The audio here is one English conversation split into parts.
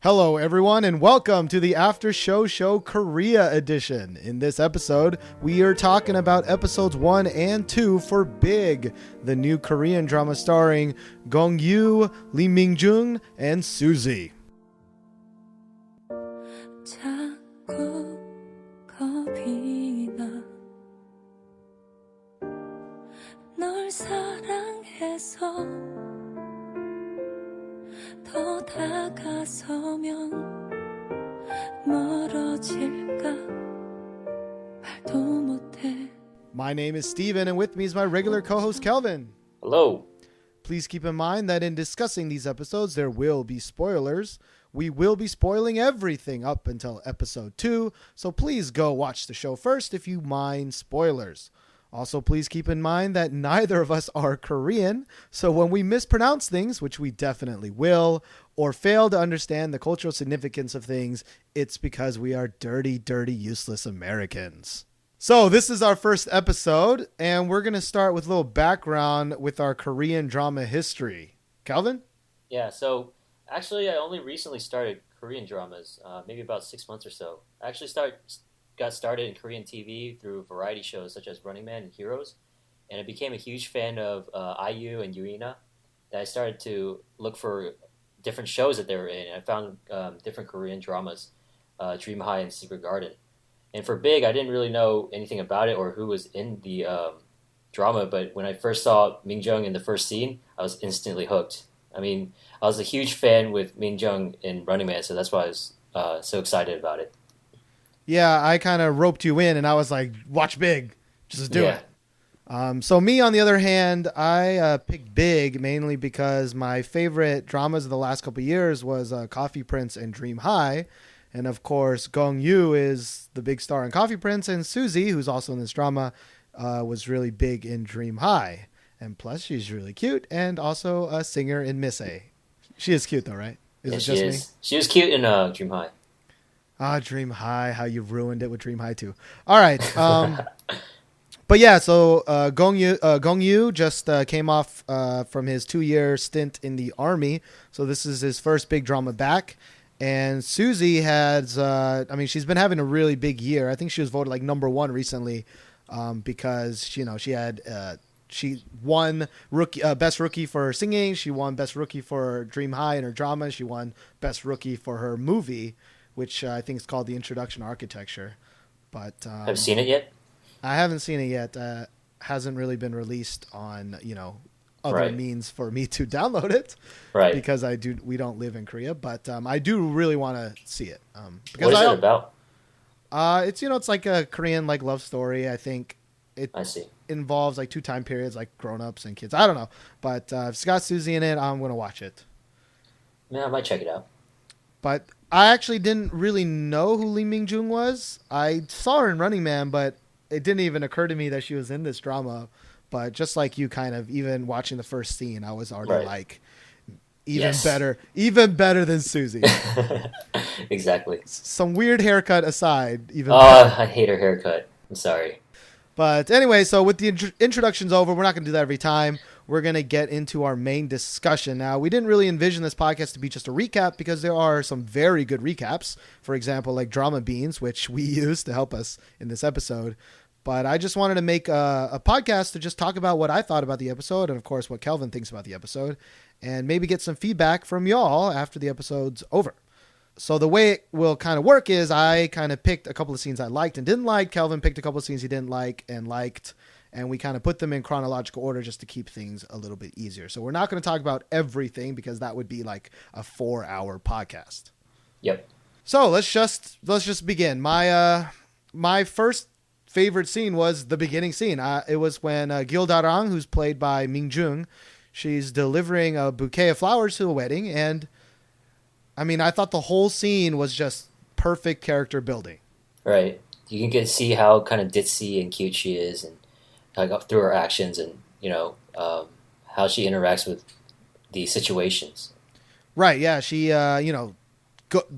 Hello, everyone, and welcome to the After Show Korea edition. In this episode, we are talking about episodes 1 and 2 for Big, the new Korean drama starring Kwang-joon, Lee Min-jung, and Suzy. 더 다가서면 멀어질까 말도 못해. My name is Steven, and with me is my regular co-host Kelvin. Hello. Please keep in mind that in discussing these episodes, there will be spoilers. We will be spoiling everything up until episode 2, so please go watch the show first if you mind spoilers. Also, please keep in mind that neither of us are Korean, so when we mispronounce things, which we definitely will, or fail to understand the cultural significance of things, it's because we are dirty, useless Americans. So this is our first episode, and we're going to start with a little background with our Korean drama history. Calvin? Yeah, so actually I only recently started Korean dramas, maybe about 6 months or so. I actually got started in Korean TV through variety shows such as Running Man and Heroes, and I became a huge fan of IU and Yuina. That I started to look for different shows that they were in. I found different Korean dramas, Dream High and Secret Garden. And for Big, I didn't really know anything about it or who was in the drama, but when I first saw Min-jung in the first scene, I was instantly hooked. I mean, I was a huge fan with Min-jung in Running Man, so that's why I was so excited about it. Yeah, I kind of roped you in, and I was like, watch Big. Just do it. So me, on the other hand, I picked Big mainly because my favorite dramas of the last couple of years was Coffee Prince and Dream High. And, of course, Kwang-joon is the big star in Coffee Prince, and Suzy, who's also in this drama, was really big in Dream High. And plus, she's really cute and also a singer in Miss A. She is cute, though, right? Me? She was cute in Dream High. Dream High, how you ruined it with Dream High too. All right. But yeah, so Kwang-joon just came off from his 2-year stint in the army. So this is his first big drama back. And Suzy has, she's been having a really big year. I think she was voted like number 1 recently because, she won best rookie for her singing. She won best rookie for Dream High in her drama. She won best rookie for her movie, which I think is called The Introduction to Architecture. But have you seen it yet? I haven't seen it yet. Hasn't really been released on, other means for me to download it. Right. Because we don't live in Korea, but I do really want to see it. What is it about? It's like a Korean like love story. I think I see. Involves like 2 time periods, like grown-ups and kids. I don't know. But if it's got Suzy in it, I'm going to watch it. Yeah, I might check it out. But I actually didn't really know who Lee Min-jung was. I saw her in Running Man, but it didn't even occur to me that she was in this drama. But just like you, kind of, even watching the first scene, I was already like, even better than Suzy. Exactly. Some weird haircut aside. I hate her haircut. I'm sorry. But anyway, so with the introductions over, we're not going to do that every time. We're going to get into our main discussion. Now, we didn't really envision this podcast to be just a recap because there are some very good recaps. For example, like Drama Beans, which we used to help us in this episode. But I just wanted to make a podcast to just talk about what I thought about the episode and, of course, what Kelvin thinks about the episode and maybe get some feedback from y'all after the episode's over. So the way it will kind of work is I kind of picked a couple of scenes I liked and didn't like. Kelvin picked a couple of scenes he didn't like and liked. And we kind of put them in chronological order just to keep things a little bit easier. So we're not going to talk about everything because that would be like a 4-hour podcast. Yep. So let's just begin. My first favorite scene was the beginning scene. It was when Kdrama, who's played by Min-jung, she's delivering a bouquet of flowers to a wedding. And I mean, I thought the whole scene was just perfect character building. Right. You can see how kind of ditzy and cute she is, and through her actions, and how she interacts with the situations. Right. Yeah. She, the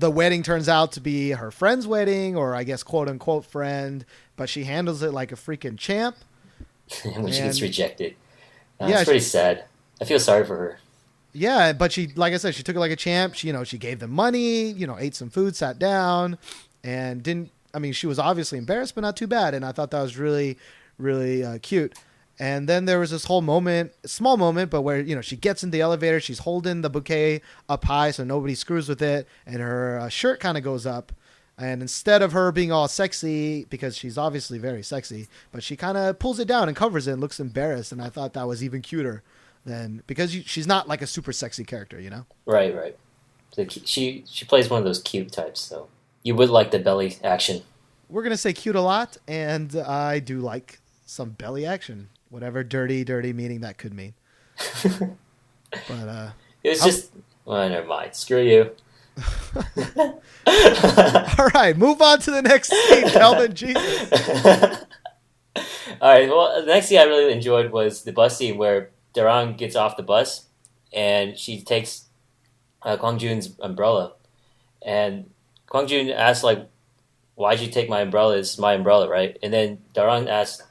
wedding turns out to be her friend's wedding, or I guess quote unquote friend, but she handles it like a freaking champ. When she gets rejected. It's pretty sad. I feel sorry for her. Yeah, but she, like I said, she took it like a champ. She, she gave them money, ate some food, sat down, and didn't. I mean, she was obviously embarrassed, but not too bad. And I thought that was really, really cute. And then there was this whole moment, small moment, but where she gets in the elevator, she's holding the bouquet up high so nobody screws with it, and her shirt kind of goes up. And instead of her being all sexy, because she's obviously very sexy, but she kind of pulls it down and covers it and looks embarrassed. And I thought that was even cuter than, because she's not like a super sexy character, Right, right. So she plays one of those cute types, so you would like the belly action. We're going to say cute a lot, and I do like some belly action, whatever dirty meaning that could mean. But it was just, well, never mind. Screw you. All right, move on to the next scene, Kelvin. Jesus. All right, well, the next scene I really enjoyed was the bus scene where Darang gets off the bus and she takes Kwang-joon's umbrella, and Kwang-joon asks, like, why'd you take my umbrella? It's my umbrella, right? And then Darang asks,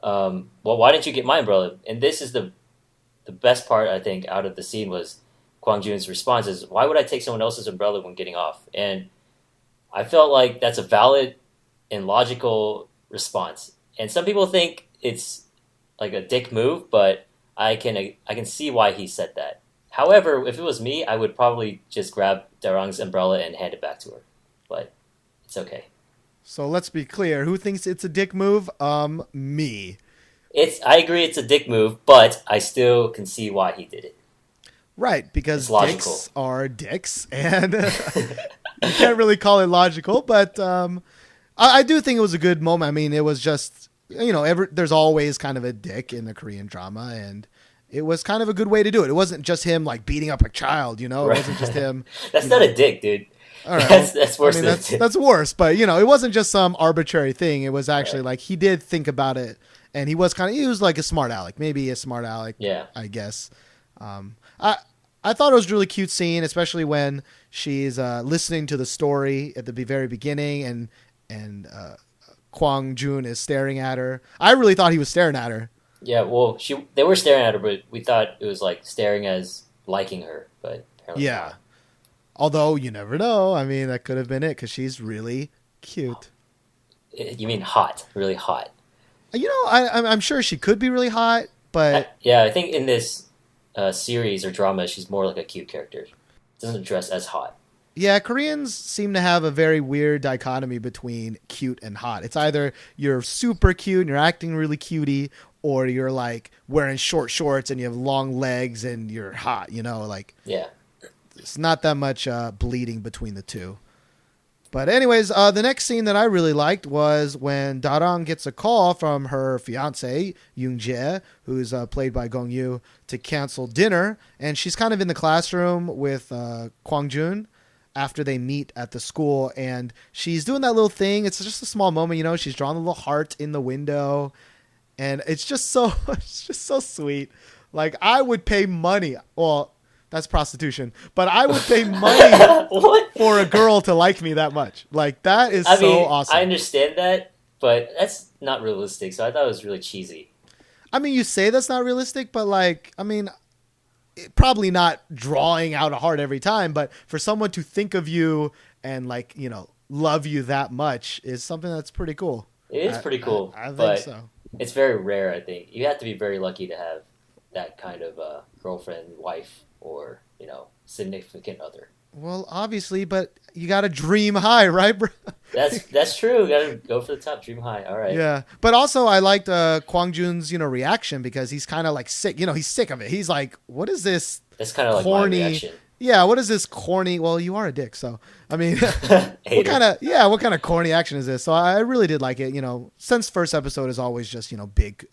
well, why didn't you get my umbrella? And this is the best part, I think, out of the scene was Kwang-joon's response is, why would I take someone else's umbrella when getting off? And I felt like that's a valid and logical response. And some people think it's like a dick move, but I can see why he said that. However, if it was me, I would probably just grab Darang's umbrella and hand it back to her. But it's okay. So let's be clear. Who thinks it's a dick move? Me. I agree it's a dick move, but I still can see why he did it. Right, because dicks are dicks, and you can't really call it logical, but I do think it was a good moment. I mean, it was just, there's always kind of a dick in the Korean drama, and it was kind of a good way to do it. It wasn't just him, like, beating up a child, It wasn't just him. That's not a dick, dude. All right, that's worse than that's worse, but, it wasn't just some arbitrary thing. It was actually, like, he did think about it, and he was like a smart aleck. Maybe a smart aleck, yeah. I guess. I thought it was a really cute scene, especially when she's listening to the story at the very beginning, and Kwang-joon is staring at her. I really thought he was staring at her. Yeah, well, they were staring at her, but we thought it was like staring as liking her, but apparently not. Although you never know. I mean, that could have been it because she's really cute. You mean hot? Really hot? I'm sure she could be really hot, but I think in this series or drama, she's more like a cute character. Doesn't dress as hot. Yeah, Koreans seem to have a very weird dichotomy between cute and hot. It's either you're super cute and you're acting really cutie, or you're like wearing short shorts and you have long legs and you're hot, Yeah. It's not that much bleeding between the two. But anyways, the next scene that I really liked was when Darang gets a call from her fiance, Yoon-jae, who's played by Gong-yoo, to cancel dinner. And she's kind of in the classroom with Kwang-joon after they meet at the school. And she's doing that little thing. It's just a small moment, she's drawing a little heart in the window. And it's just so sweet. Like, I would pay money. Well, that's prostitution. But I would pay money for a girl to like me that much. Like, that is awesome. I understand that, but that's not realistic. So I thought it was really cheesy. I mean, you say that's not realistic, but probably not drawing out a heart every time. But for someone to think of you and love you that much is something that's pretty cool. It is pretty cool. I think so. It's very rare, I think. You have to be very lucky to have that kind of girlfriend, wife, or, significant other. Well, obviously, but you got to dream high, right, bro? That's true. You got to go for the top, dream high. All right. Yeah, but also I liked Kwang-joon's reaction because he's kind of like sick. He's sick of it. He's like, "What is this?" That's kind of like my reaction. Yeah, what is this corny? Well, you are a dick, so I mean, what kind of corny action is this? So I really did like it. Since first episode is always just big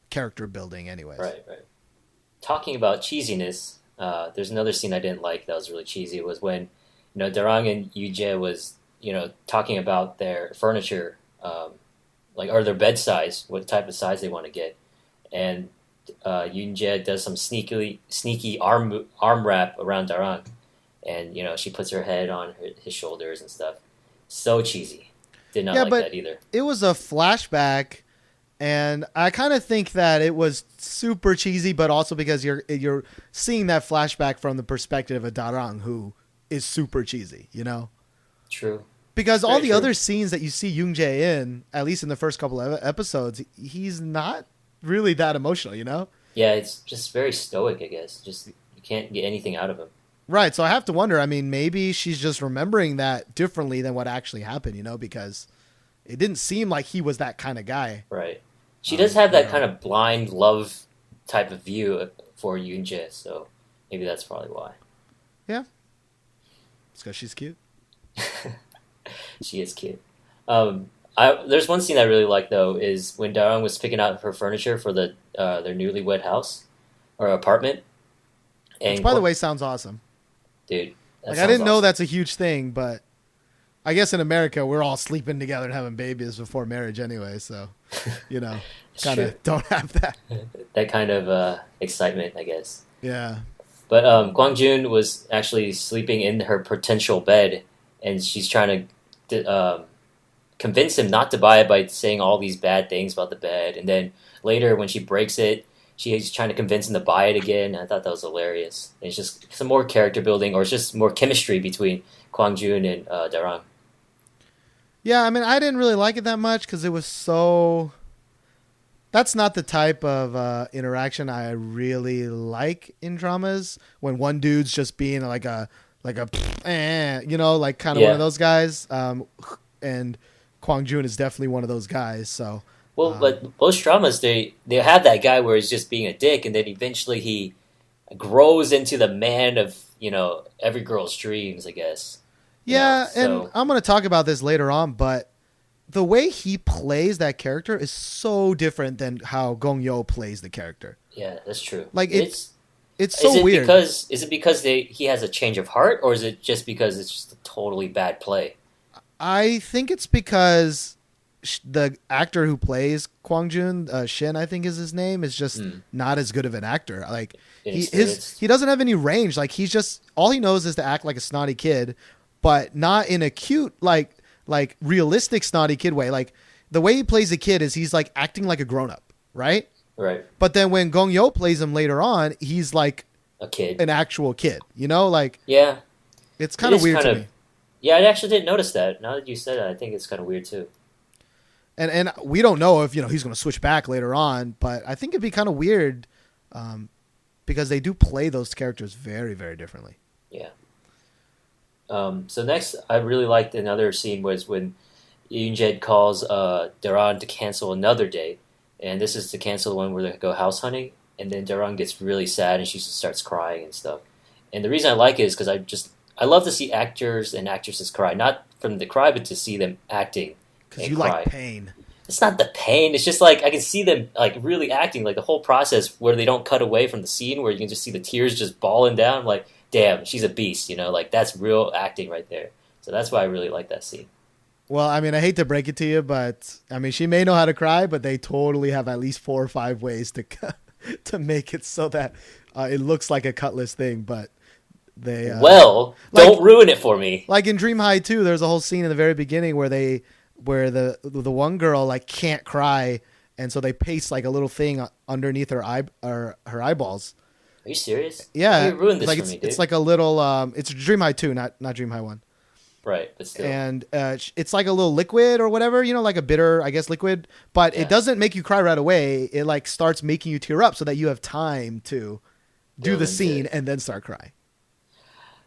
character building, anyways. Right. Talking about cheesiness. There's another scene I didn't like that was really cheesy. It was when, Darang and Yoon-jae was, talking about their furniture, or their bed size, what type of size they want to get, and Yoon-jae does some sneaky arm wrap around Darang, and she puts her head on his shoulders and stuff. So cheesy. Did not like that either. It was a flashback And I kind of think that it was super cheesy, but also because you're seeing that flashback from the perspective of Darang, who is super cheesy, you know? True. Because all Very the true. other scenes that you see Yoon Jae in, at least in the first couple of episodes, he's not really that emotional, you know? Yeah, it's just very stoic, I guess. Just you can't get anything out of him. Right. So I have to wonder, I mean, maybe she's just remembering that differently than what actually happened, you know, because it didn't seem like he was that kind of guy. Right. She does have that Yeah. kind of blind love type of view for Yoon Jae, so maybe that's probably why. It's because she's cute. She is cute. There's one scene I really like though is when Darang was picking out her furniture for their newlywed house or apartment. And Which, by the way, sounds awesome. dude, that Like, I sounds didn't know awesome. that's a huge thing, but I guess in America, we're all sleeping together and having babies before marriage anyway. So, you know, It's kind true. of don't have that. That kind of excitement, I guess. Yeah. But Kwang-joon was actually sleeping in her potential bed, and she's trying to convince him not to buy it by saying all these bad things about the bed. And then later, when she breaks it, she's trying to convince him to buy it again. I thought that was hilarious. And it's just some more character building, or it's just more chemistry between Kwang-joon and Darang. Yeah, I mean, I didn't really like it that much because it was so. That's not the type of interaction I really like in dramas. When one dude's just being like a you know, like kind of one Yeah. of those guys. And Kwang-joon is definitely one of those guys. So Well, but most dramas, they have that guy where he's just being a dick, and then eventually he grows into the man of, every girl's dreams, I guess. yeah, So, and I'm gonna talk about this later on, but the way he plays that character is so different than how Gong Yoo plays the character. yeah, that's true. Like, it's is so it weird. because he has a change of heart, or is it just because it's just a totally bad play? I think it's because the actor who plays Kwang-joon, Shin, I think is his name, is just not as good of an actor. Like Inexperienced. he doesn't have any range. Like, he's just, all he knows is to act like a snotty kid, but not in a cute like realistic snotty kid way. Like, the way he plays a kid is he's like acting like a grown up, right? Right, But then when Gong Yoo plays him later on, he's like a kid. an actual kid. You know, like, Yeah, it's kind of is weird kind to of- me. yeah, I actually didn't notice that. Now that you said it, I think it's kind of weird too. And we don't know if he's going to switch back later on, but I think it'd be kind of weird because they do play those characters very, very differently. Yeah. So next, I really liked another scene was when Yoon-jae calls Daran to cancel another date, and this is to cancel the one where they go house hunting, and then Daran gets really sad and she just starts crying and stuff. And the reason I like it is because I love to see actors and actresses cry, not from the cry, but to see them acting. Because and you cry. like pain. It's not the pain. It's just like I can see them like really acting, like the whole process where they don't cut away from the scene, where you can just see the tears just balling down. Like, damn, she's a beast. Like that's real acting right there. So that's why I really like that scene. Well, I mean, I hate to break it to you, but I mean, she may know how to cry, but they totally have at least 4 or 5 ways to to make it so that it looks like a cutlass thing. But they don't ruin it for me. Like in Dream High 2, there's a whole scene in the very beginning where the one girl like can't cry, and so they paste like a little thing underneath her eyeballs. Are you serious? Yeah, You ruined this like for me, dude. it's like a little it's Dream High 2, not Dream High 1. Right, but still. And it's like a little liquid or whatever, like a bitter, I guess, liquid, but Yeah. it doesn't make you cry right away. It like starts making you tear up so that you have time to do Build the into scene it. and then start crying.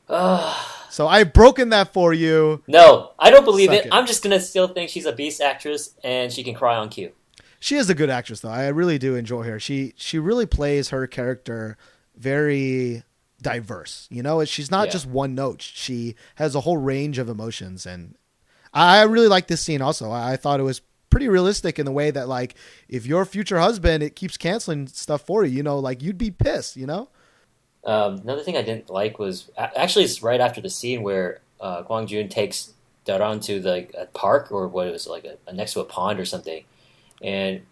Ugh. So I've broken that for you. No, I don't believe Suck it. it. I'm just gonna still think she's a beast actress and she can cry on cue. She is a good actress, though. I really do enjoy her. She really plays her character very diverse. She's not Yeah. just one note. She has a whole range of emotions, and I really like this scene. Also, I thought it was pretty realistic in the way that, like, if your future husband it keeps canceling stuff for you, like you'd be pissed. Another thing I didn't like was actually it's right after the scene where Kwang-joon takes Daran to a park or what it was like next to a pond or something, and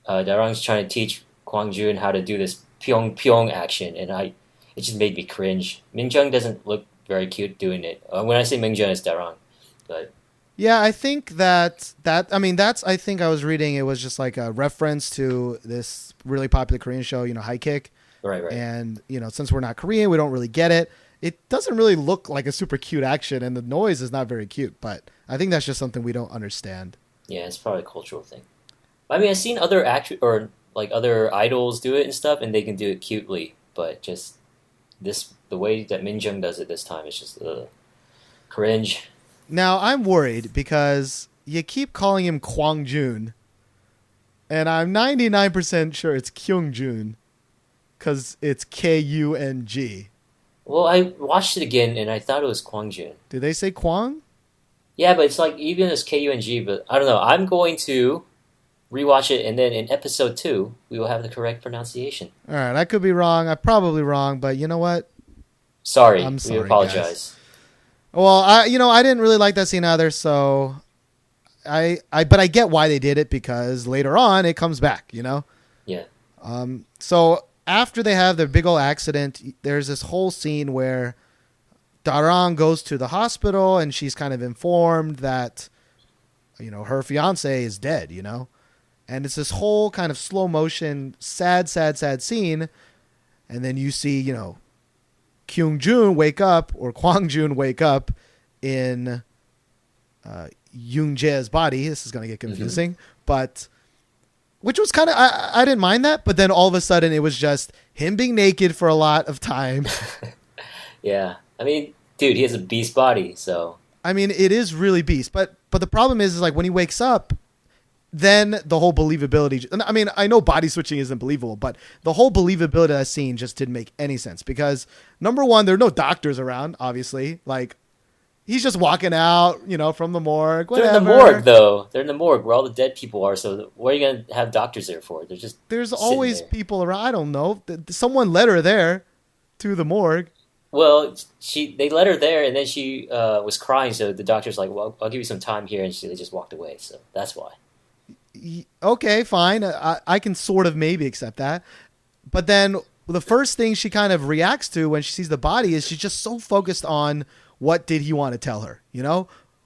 Daran's trying to teach Kwang-joon how to do this pyong pyong action, and it just made me cringe. Minjung doesn't look very cute doing it. When I say Minjung, it's Daran, but Yeah, I think I mean, I think I was reading, it was just like a reference to this really popular Korean show, High Kick. Right, right. And, since we're not Korean, we don't really get it. It doesn't really look like a super cute action, and the noise is not very cute, but I think that's just something we don't understand. Yeah, it's probably a cultural thing. I mean, I've seen other or like other idols do it and stuff, and they can do it cutely, but just the way that Minjung does it this time is just cringe. Now, I'm worried because you keep calling him Kwang-joon, and I'm 99% sure it's Kyung-joon because it's K-U-N-G. Well, I watched it again and I thought it was Kwang-joon. Did they say Kwang? Yeah, but it's like even as K-U-N-G, but I don't know. I'm going to rewatch it, and then in episode 2, we will have the correct pronunciation. All right, I could be wrong. I'm probably wrong, but you know what? Sorry, I'm sorry, we apologize. Guys. Well, I didn't really like that scene either, so but I get why they did it because later on it comes back, Yeah. So after they have their big old accident, there's this whole scene where Darang goes to the hospital and she's kind of informed that, her fiance is dead, and it's this whole kind of slow motion, sad scene. And then you see, Kyung-joon wake up, or Kwang-joon wake up in Yoon-jae's body. This is going to get confusing, but which was kind of, I didn't mind that. But then all of a sudden it was just him being naked for a lot of time. Yeah. I mean, dude, he has a beast body, so. I mean, it is really beast. But the problem is like when he wakes up, then the whole believability. I mean, I know body switching isn't believable, but the whole believability of that scene just didn't make any sense because number one, there are no doctors around, obviously. Like, he's just walking out, from the morgue. Whatever. They're in the morgue, though. They're in the morgue where all the dead people are. So what are you going to have doctors there for? There's always there. People around. I don't know. Someone led her there to the morgue. Well, they let her there, and then she was crying. So the doctor's like, "Well, I'll give you some time here," and they just walked away. So that's why. Okay, fine. I can sort of maybe accept that. But then the first thing she kind of reacts to when she sees the body is she's just so focused on what did he want to tell her,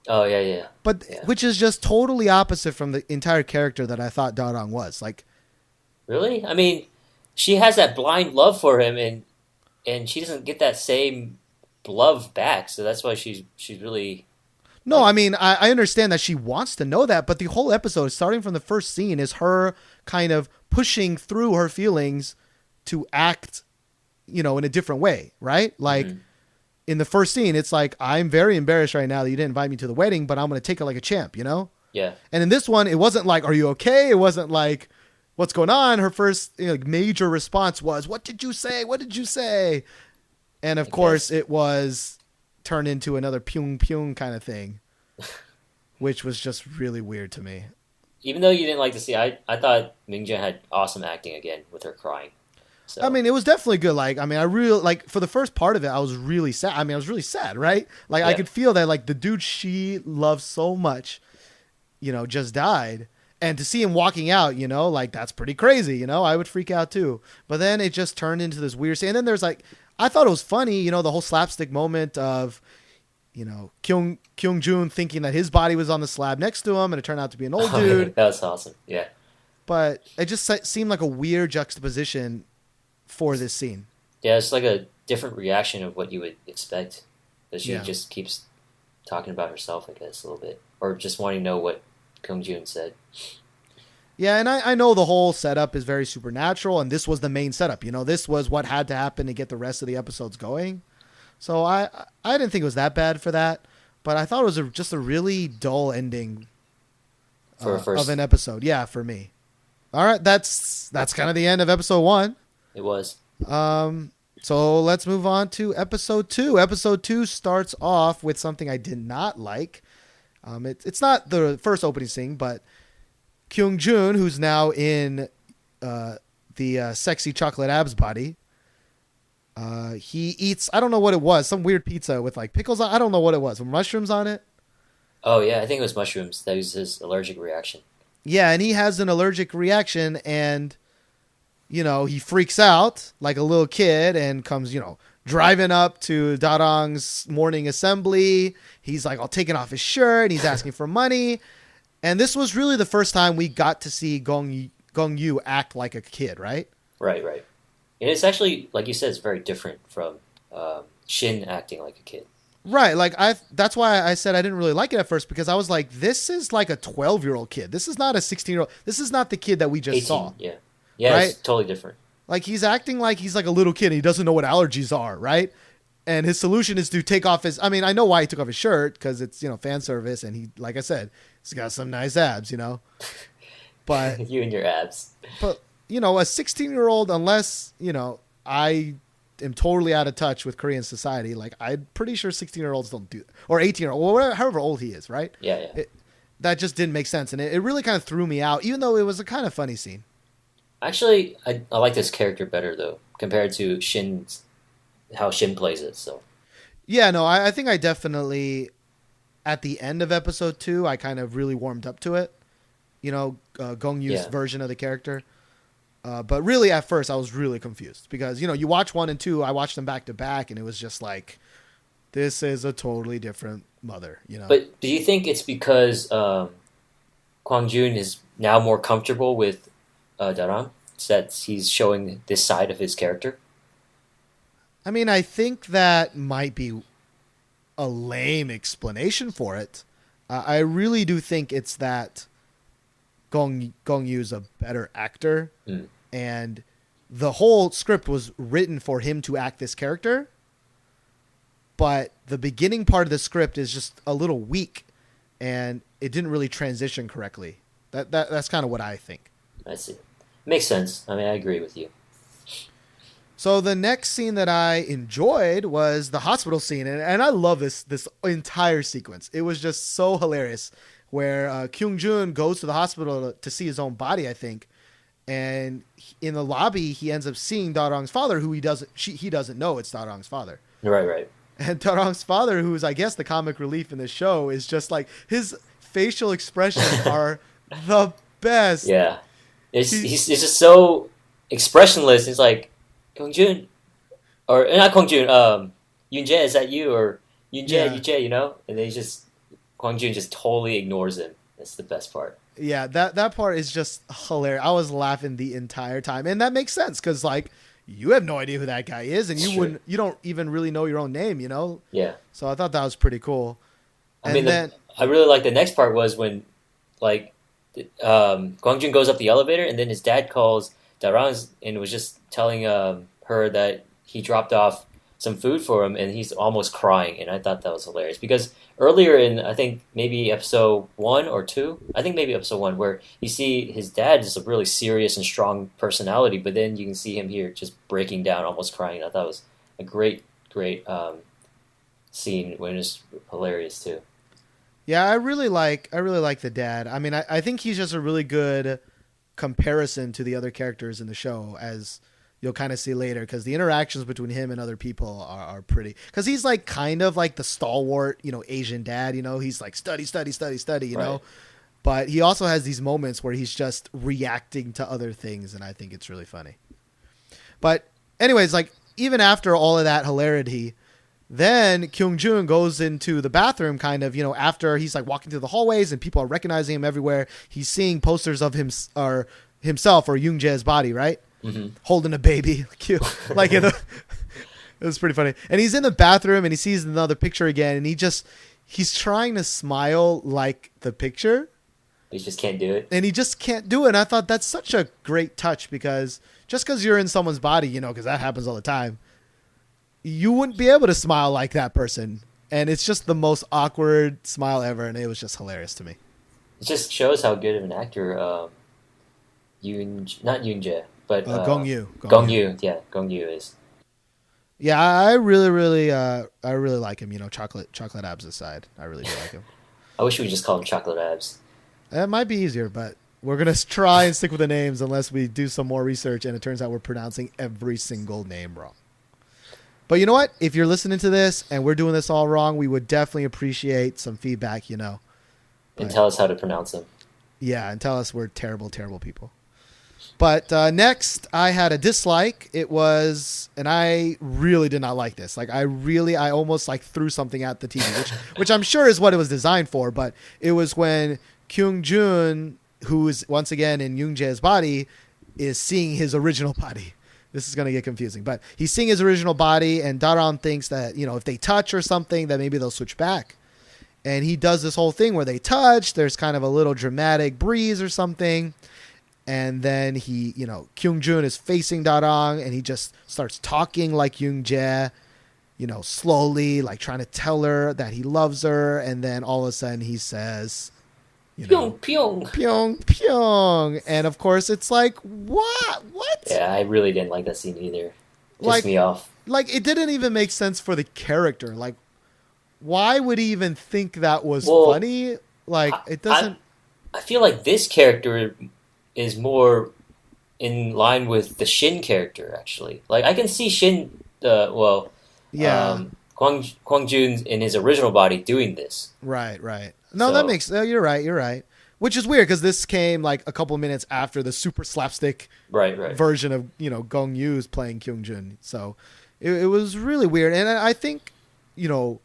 Oh, yeah. But yeah. Which is just totally opposite from the entire character that I thought Darang was. Like, really? I mean, she has that blind love for him, and she doesn't get that same love back. So that's why she's really. No, I mean, I understand that she wants to know that, but the whole episode, starting from the first scene, is her kind of pushing through her feelings to act, in a different way, right? Like, in the first scene, it's like, I'm very embarrassed right now that you didn't invite me to the wedding, but I'm going to take it like a champ, Yeah. And in this one, it wasn't like, are you okay? It wasn't like, what's going on? Her first major response was, what did you say? What did you say? And of course, it was turned into another pyung kind of thing, which was just really weird to me. Even though you didn't like to see, I thought Mingjun had awesome acting again with her crying. So. I mean, it was definitely good. Like, I mean, I really, like, for the first part of it, I was really sad. I mean, I was really sad, right? Like, I could feel that, like, the dude she loved so much, just died. And to see him walking out, like, that's pretty crazy, I would freak out too. But then it just turned into this weird scene. And then there's, like, I thought it was funny, the whole slapstick moment of, Kyung-joon thinking that his body was on the slab next to him, and it turned out to be an old dude. That was awesome, yeah. But it just seemed like a weird juxtaposition for this scene. Yeah, it's like a different reaction of what you would expect. That she just keeps talking about herself, I guess, a little bit. Or just wanting to know what Kyung-joon said. Yeah, and I know the whole setup is very supernatural, and this was the main setup. This was what had to happen to get the rest of the episodes going. So I didn't think it was that bad for that, but I thought it was just a really dull ending of an episode. Yeah, for me. All right, that's kind of the end of episode 1. It was. So let's move on to episode 2. Episode 2 starts off with something I did not like. It's not the first opening scene, but Kyung-joon, who's now in the sexy chocolate abs body, he eats, I don't know what it was, some weird pizza with like pickles. I don't know what it was. With mushrooms on it. Oh, yeah, I think it was mushrooms. That was his allergic reaction. Yeah, and he has an allergic reaction, and, he freaks out like a little kid and comes, driving up to Darang's morning assembly. He's like all taking off his shirt and he's asking for money. And this was really the first time we got to see Gong-yu act like a kid, right? Right. And it's actually, like you said, it's very different from Shin acting like a kid. Right. Like that's why I said I didn't really like it at first, because I was like, this is like a 12-year-old kid. This is not a 16-year-old. This is not the kid that we just 18, saw. Yeah, right? It's totally different. Like he's acting like he's like a little kid and he doesn't know what allergies are, right? And his solution is to take off his, I mean, I know why he took off his shirt, because it's, fan service, and he, like I said, he's got some nice abs, But you and your abs. But, a 16-year-old, unless, I am totally out of touch with Korean society, like I'm pretty sure 16-year-olds don't do that. Or 18-year-old, or whatever, however old he is, right? Yeah. That just didn't make sense. And it really kind of threw me out, even though it was a kind of funny scene. Actually, I like this character better, though, compared to Shin's, how Shin plays it, so. Yeah, no, I think I definitely, at the end of episode 2, I kind of really warmed up to it. Gong-yu's version of the character. But really, at first, I was really confused. Because, you watch 1 and 2, I watched them back to back, and it was just like, this is a totally different mother, But do you think it's because Kwang-joon is now more comfortable with Daram, that he's showing this side of his character? I mean, I think that might be a lame explanation for it. I really do think it's that Gong-yu's a better actor, and the whole script was written for him to act this character, but the beginning part of the script is just a little weak, and it didn't really transition correctly. That's kind of what I think. I see. Makes sense. I mean, I agree with you. So the next scene that I enjoyed was the hospital scene, and I love this entire sequence. It was just so hilarious, where Kwang-joon goes to the hospital to see his own body, I think, and in the lobby he ends up seeing Darang's father, who he doesn't know it's Darang's father. Right. And Darang's father, who's I guess the comic relief in the show, is just like, his facial expressions are the best. Yeah. He's just so expressionless. He's like, Kwang-joon, or not Kwang-joon, Yoon-jae, is that you? Or Yoon-jae, Yoon-jae, and then Kwang-joon just totally ignores him. That's the best part. Yeah, that part is just hilarious. I was laughing the entire time, and that makes sense, because like, you have no idea who that guy is, and you don't even really know your own name, Yeah. So I thought that was pretty cool. I really like the next part was when, like, Kwang-joon goes up the elevator, and then his dad calls Darang and was just telling her that he dropped off some food for him, and he's almost crying, and I thought that was hilarious, because earlier in, I think maybe episode 1 or 2, I think maybe episode 1, where you see his dad is a really serious and strong personality, but then you can see him here just breaking down, almost crying. I thought it was a great scene, when it's hilarious too. Yeah, I really like the dad. I mean, I think he's just a really good comparison to the other characters in the show, as you'll kind of see later, because the interactions between him and other people are pretty, because he's like kind of like the stalwart, Asian dad, he's like study, right. But he also has these moments where he's just reacting to other things, and I think it's really funny. But anyways, like, even after all of that hilarity, then Kwang-joon goes into the bathroom, kind of, after he's like walking through the hallways and people are recognizing him everywhere. He's seeing posters of himself or Yoon-jae's body, right? Mm-hmm. Holding a baby, cute. Like, it was pretty funny. And he's in the bathroom and he sees another picture again, and he's trying to smile like the picture. He just can't do it. And he just can't do it. And I thought that's such a great touch, because just because you're in someone's body, because that happens all the time, you wouldn't be able to smile like that person. And it's just the most awkward smile ever, and it was just hilarious to me. It just shows how good of an actor not Yoon-jae, but Gong-yu. Gong-yu is. Yeah, I really like him. Chocolate abs aside, I really do like him. I wish we could just call him Chocolate Abs. It might be easier, but we're gonna try and stick with the names unless we do some more research, and it turns out we're pronouncing every single name wrong. But you know what? If you're listening to this and we're doing this all wrong, we would definitely appreciate some feedback. And tell us how to pronounce them. Yeah, and tell us we're terrible, terrible people. But next, I had a dislike. It was, and I really did not like this. Like, I almost like threw something at the TV, which I'm sure is what it was designed for. But it was when Kwang-joon, who is once again in Yoon-jae's body, is seeing his original body. This is going to get confusing, but he's seeing his original body, and Darang thinks that, you know, if they touch or something, that maybe they'll switch back. And he does this whole thing where they touch. There's kind of a little dramatic breeze or something. And then he, you know, Kwang-joon is facing Darang, and he just starts talking like Yoon-jae, you know, slowly, like trying to tell her that he loves her. And then all of a sudden he says, you know, Pyong, pyong. pyong, pyong. And of course it's like, what? Yeah, I really didn't like that scene either. Pissed Like- me off. Like, it didn't even make sense for the character. Like, why would he even think that was Well, funny? Like, it doesn't. I feel like this character is more in line with the Shin character, actually. Like, I can see Shin, Yeah. Kwang-joon in his original body doing this. Right. No, So- that makes. You're right. Which is weird because this came like a couple of minutes after the super slapstick Right. version of, you know, Gong Yu's playing Kyung-jun. So it was really weird, and I think, you know,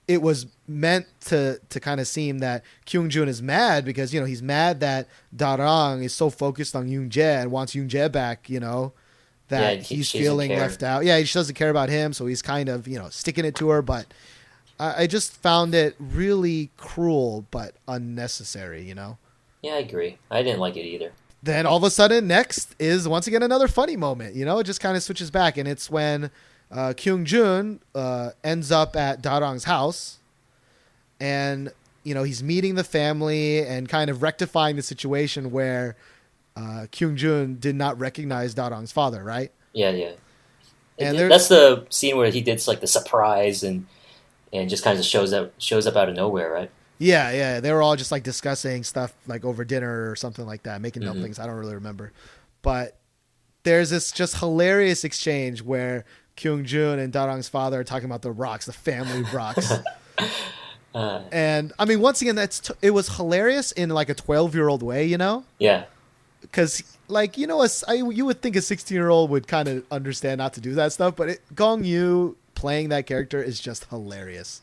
it was meant to kind of seem that Kyung-jun is mad because, you know, he's mad that Darang is so focused on Yoon-jae and wants Yoon-jae back, you know, that Yeah, he's she doesn't feeling care. left out. Yeah, he just doesn't care about him, so he's kind of, you know, sticking it to her. But I just found it really cruel but unnecessary, you know. Yeah, I agree. I didn't like it either. Then all of a sudden, next is once again another funny moment. You know, it just kind of switches back, and it's when Kyung-jun ends up at Darang's house, and, you know, he's meeting the family and kind of rectifying the situation where Kyung-jun did not recognize Darang's father, right? Yeah. And That's the scene where he did like the surprise and just kind of shows up out of nowhere, right? Yeah. They were all just like discussing stuff like over dinner or something like that, making Mhm. dumplings. I don't really remember. But there's this just hilarious exchange where Kyung-jun and Darang's father are talking about the rocks, the family rocks. And I mean, once again, it was hilarious in like a 12-year-old way, you know? Yeah. Because, like, you know, you would think a 16-year-old would kind of understand not to do that stuff, but Gong Yu playing that character is just hilarious.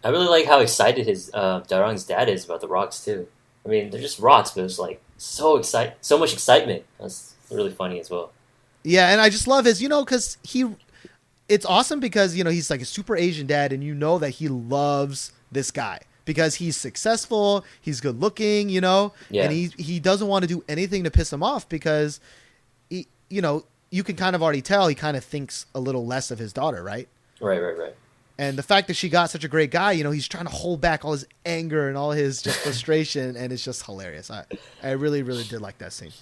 I really like how excited his Darang's dad is about the rocks too. I mean, they're just rocks, but it's like so much excitement. That's really funny as well. Yeah, and I just love his, you know, because it's awesome because, you know, he's like a super Asian dad, and you know that he loves this guy because he's successful, he's good looking, you know, Yeah. and he doesn't want to do anything to piss him off because, he, you know, you can kind of already tell he kind of thinks a little less of his daughter, right? Right. And the fact that she got such a great guy, you know, he's trying to hold back all his anger and all his just frustration, and it's just hilarious. I really, really did like that scene.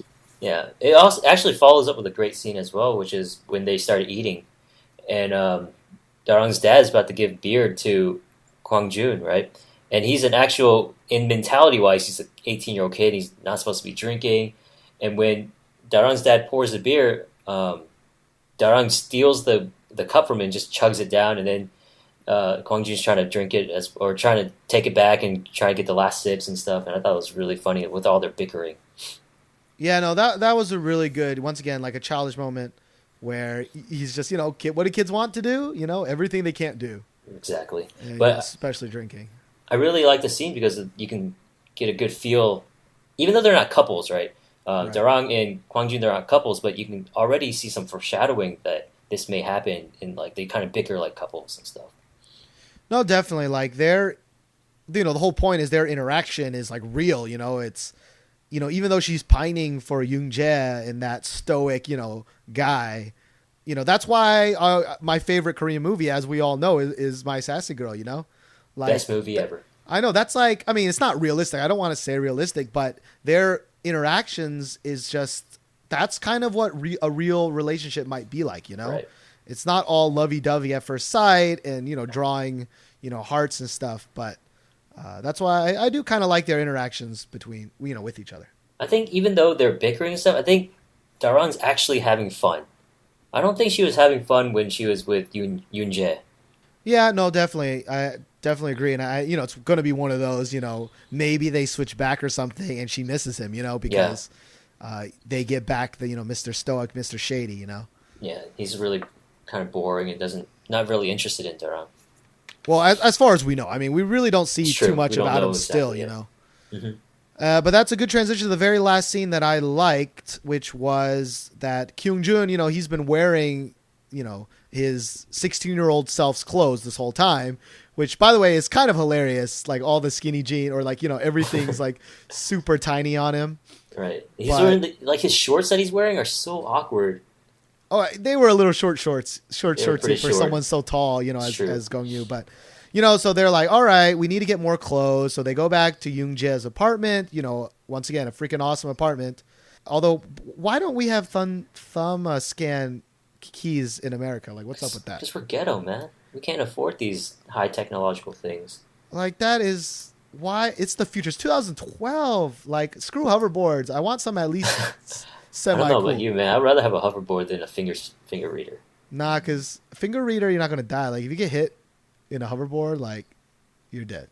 Yeah. It also actually follows up with a great scene as well, which is when they started eating, and Darang's dad is about to give beer to Kwang-joon, right? And he's an actual, in mentality-wise, he's an 18-year-old kid. He's not supposed to be drinking. And when Darang's dad pours the beer, Darang steals the cup from him and just chugs it down. And then Kwang-joon's trying to drink it or trying to take it back and try to get the last sips and stuff. And I thought it was really funny with all their bickering. Yeah, no, that was a really good, once again, like a childish moment where he's just, you know, what do kids want to do? You know, everything they can't do. Exactly. Yeah, But especially drinking. I really like the scene because you can get a good feel, even though they're not couples, right? Right. Darang and Kwang-joon, they're not couples, but you can already see some foreshadowing that this may happen, and like they kind of bicker like couples and stuff. No, definitely. Like the whole point is their interaction is like real, you know, it's, you know, even though she's pining for Yoon-jae and that stoic, you know, guy, you know, that's why my favorite Korean movie, as we all know, is My Sassy Girl, you know? Like, Best movie ever. I know, that's like, I mean, it's not realistic. I don't want to say realistic, but their interactions is just, that's kind of what a real relationship might be like, you know? Right. It's not all lovey-dovey at first sight and, you know, drawing, you know, hearts and stuff, but that's why I do kind of like their interactions between, you know, with each other. I think even though they're bickering and stuff, I think Darang's actually having fun. I don't think she was having fun when she was with Yoon-jae. Yeah, no, definitely. I definitely agree. And you know, it's going to be one of those, you know, maybe they switch back or something and she misses him, you know, because they get back the Mr. Stoic, Mr. Shady. Yeah, he's really kind of boring and not really interested in Durham. Well, as far as we know, I mean, we really don't see too much about him still. Mm-hmm. But that's a good transition to the very last scene that I liked, which was that Kwang-joon, he's been wearing, his 16-year-old self's clothes this whole time, which, by the way, is kind of hilarious. Like all the skinny jean or like, everything's like super tiny on him. Right. He's wearing his shorts that he's wearing are so awkward. Oh, they were a little shorts for short. someone so tall, as Gong-yu. But, so they're like, all right, we need to get more clothes. So they go back to Young-jae's apartment, once again, a freaking awesome apartment. Although, why don't we have thumb scan keys in America? Like, what's up with that? Because we're ghetto, man. We can't afford these high technological things. Like, that is why it's the future. It's 2012. Like, screw hoverboards. I want some at least I don't know about you, man. I'd rather have a hoverboard than a finger reader. Nah, because finger reader, you're not going to die. Like, if you get hit in a hoverboard, like, you're dead.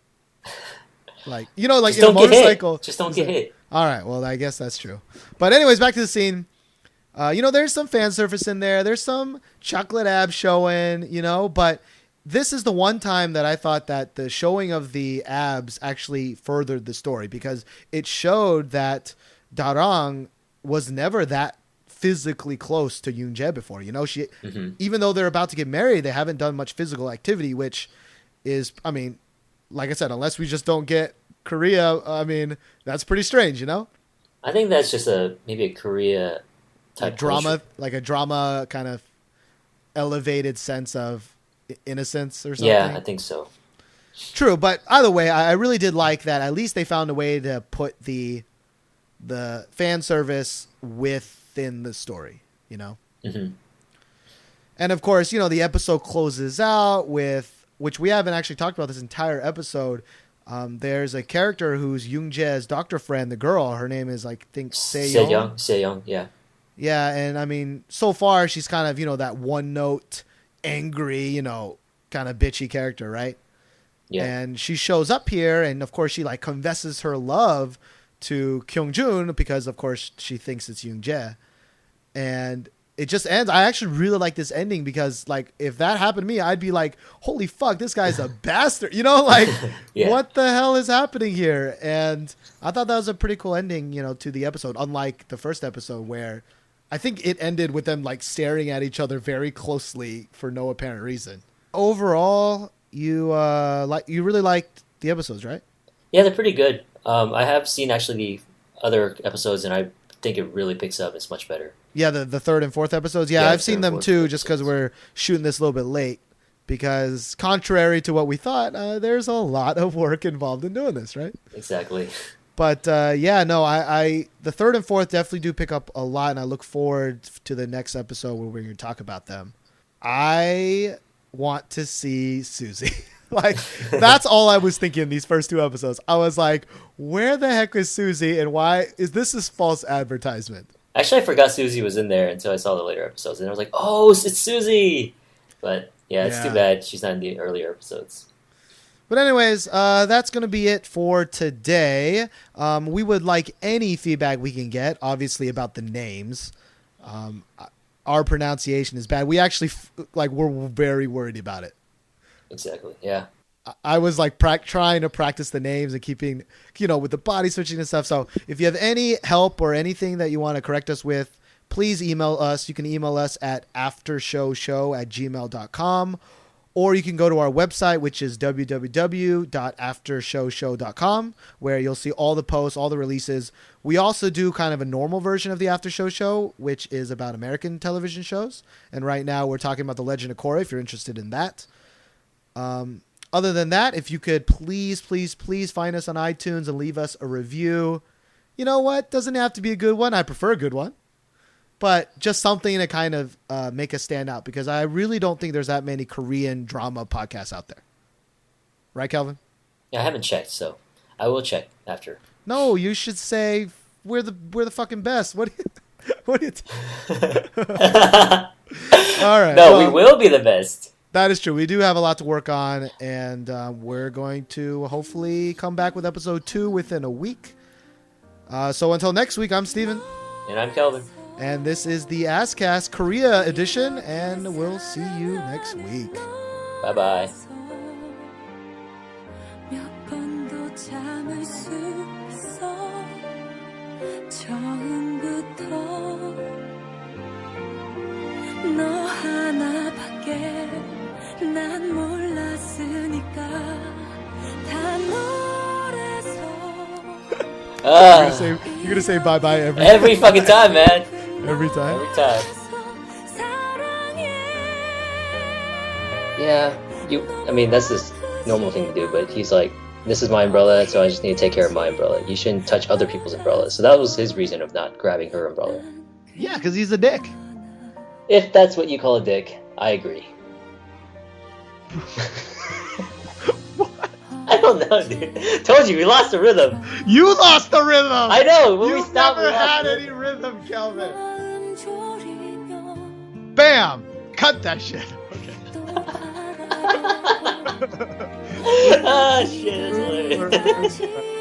Like, like just in a motorcycle. Just don't get hit. All right, well, I guess that's true. But anyways, back to the scene. There's some fan service in there. There's some chocolate abs showing, but this is the one time that I thought that the showing of the abs actually furthered the story, because it showed that Darang was never that physically close to Yoon-jae before. Even though they're about to get married, they haven't done much physical activity, which is, I mean, like I said, unless we just don't get Korea, I mean, that's pretty strange, I think that's just maybe a Korea type drama, like a drama kind of elevated sense of innocence or something. Yeah, I think so. True, but either way, I really did like that. At least they found a way to put the fan service within the story, Mm-hmm. And of course, the episode closes out with, which we haven't actually talked about this entire episode. There's a character who's Yoon-jae's doctor friend, the girl. Her name is, I think, Se-young. Se-young, yeah. Yeah, and I mean, so far she's kind of, that one note, angry, kind of bitchy character, right? Yeah. And she shows up here, and of course she like confesses her love to Kwang-joon because of course she thinks it's Yoon-jae. And it just ends. I actually really like this ending because like if that happened to me, I'd be like, holy fuck, this guy's a bastard. Like yeah. What the hell is happening here? And I thought that was a pretty cool ending, to the episode, unlike the first episode where I think it ended with them like staring at each other very closely for no apparent reason. Overall, you really liked the episodes, right? Yeah, they're pretty good. I have seen actually the other episodes, and I think it really picks up. It's much better. Yeah, the third and fourth episodes. Yeah, I've seen them too, just because we're shooting this a little bit late. Because contrary to what we thought, there's a lot of work involved in doing this, right? Exactly. But I the third and fourth definitely do pick up a lot, and I look forward to the next episode where we're going to talk about them. I want to see Suzy. Like, that's all I was thinking in these first two episodes. I was like, where the heck is Suzy, and why is this false advertisement? Actually, I forgot Suzy was in there until I saw the later episodes, and I was like, oh, it's Suzy! But yeah, it's too bad she's not in the earlier episodes. But anyways, that's going to be it for today. We would like any feedback we can get, obviously, about the names. Our pronunciation is bad. We actually, we're very worried about it. Exactly, yeah. I was like trying to practice the names and keeping, with the body switching and stuff. So if you have any help or anything that you want to correct us with, please email us. You can email us at aftershowshow@gmail.com, or you can go to our website, which is www.aftershowshow.com, where you'll see all the posts, all the releases. We also do kind of a normal version of the After Show Show, which is about American television shows. And right now we're talking about The Legend of Korra, if you're interested in that. Other than that, if you could please find us on iTunes and leave us a review. You know what? Doesn't have to be a good one. I prefer a good one. But just something to kind of make us stand out, because I really don't think there's that many Korean drama podcasts out there. Right, Calvin? Yeah, I haven't checked, so I will check after. No, you should say we're the fucking best. What do you All right. No, we will be the best. That is true. We do have a lot to work on, and we're going to hopefully come back with episode 2 within a week. So until next week, I'm Steven. And I'm Kelvin. And this is the Asscast Korea edition, and we'll see you next week. Bye-bye. 몇 번도 참을 수 있어 처음부터 너 하나밖에 난 몰랐으니까 다 너라서 You're gonna say bye bye every fucking time, man. every time. Every time. Yeah, I mean, that's this normal thing to do, but he's like, this is my umbrella, so I just need to take care of my umbrella. You shouldn't touch other people's umbrellas. So that was his reason of not grabbing her umbrella. Yeah, because he's a dick. If that's what you call a dick, I agree. I don't know, dude. Told you, we lost the rhythm. You lost the rhythm. I know. When we You've stopped, never we lost had the any rhythm, Kelvin. Bam! Cut that shit. Okay. Ah, shit, that's hilarious.